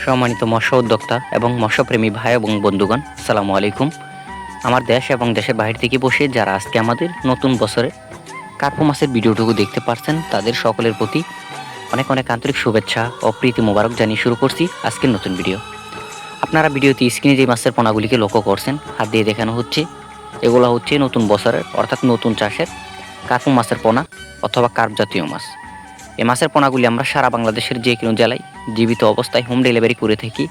সম্মানিত মৎস্য উদ্যোক্তা এবং মৎস্যপ্রেমী ভাই এবং বন্ধুগণ, আসসালামু আলাইকুম। আমার দেশ এবং দেশের বাইরে থেকে বসে যারা আজকে আমাদের নতুন বছরে কার্পো মাছের ভিডিওটুকু দেখতে পারছেন, তাদের সকলের প্রতি অনেক অনেক আন্তরিক শুভেচ্ছা ও প্রীতি মোবারক জানিয়ে শুরু করছি আজকের নতুন ভিডিও। আপনারা ভিডিওতে স্ক্রিনে যে মাছের পোনাগুলিকে লক্ষ্য করছেন, হাত দিয়ে দেখানো হচ্ছে, এগুলো হচ্ছে নতুন বছরের অর্থাৎ নতুন চাষের কার্পো মাছের পোনা অথবা কার্প জাতীয় মাছ। এই মাছের পোনাগুলি আমরা সারা বাংলাদেশের যে কোনো জেলায় জীবিত অবস্থায় হোম ডেলিভারি করে থাকি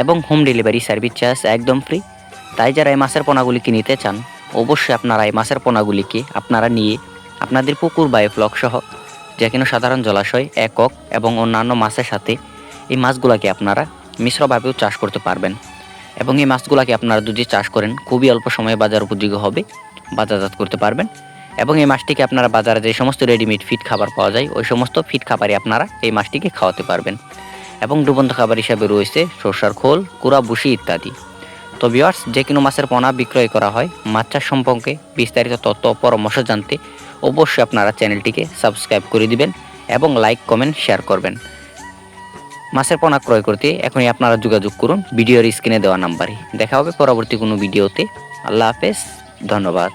এবং হোম ডেলিভারি সার্ভিস চার্জ একদম ফ্রি। তাই যারা এই মাছের পোনাগুলিকে নিতে চান, অবশ্যই আপনারা এই মাছের পোনাগুলিকে আপনারা নিয়ে আপনাদের পুকুর বা ফ্লক সহ যে কোনো সাধারণ জলাশয়, একক এবং অন্যান্য মাছের সাথে এই মাছগুলোকে আপনারা মিশ্রভাবেও চাষ করতে পারবেন এবং এই মাছগুলোকে আপনারা যদি চাষ করেন খুবই অল্প সময়ে বাজার উপযোগী হবে, বাজারজাত করতে পারবেন এবং এই মাছটিকে আপনারা বাজারে যে সমস্ত রেডিমেড ফিড খাবার পাওয়া যায় ওই সমস্ত ফিড খাবারে আপনারা এই মাছটিকে খাওয়াতে পারবেন এবং ডুবন্ত খাবার হিসাবে রয়েছে সরষার খোল, কুড়া, ভুসি ইত্যাদি। তো ভিউয়ার্স, যে কোনো মাছের পোনা বিক্রয় করা হয়, মাছ চাষ সম্পর্কে বিস্তারিত তথ্য পরামর্শ জানতে অবশ্যই আপনারা চ্যানেলটিকে সাবস্ক্রাইব করে দিবেন এবং লাইক, কমেন্ট, শেয়ার করবেন। মাছের পোনা ক্রয় করতে এখনই আপনারা যোগাযোগ করুন ভিডিওর স্ক্রিনে দেওয়া নাম্বারে। দেখা হবে পরবর্তী কোনো ভিডিওতে। আল্লাহ হাফেজ, ধন্যবাদ।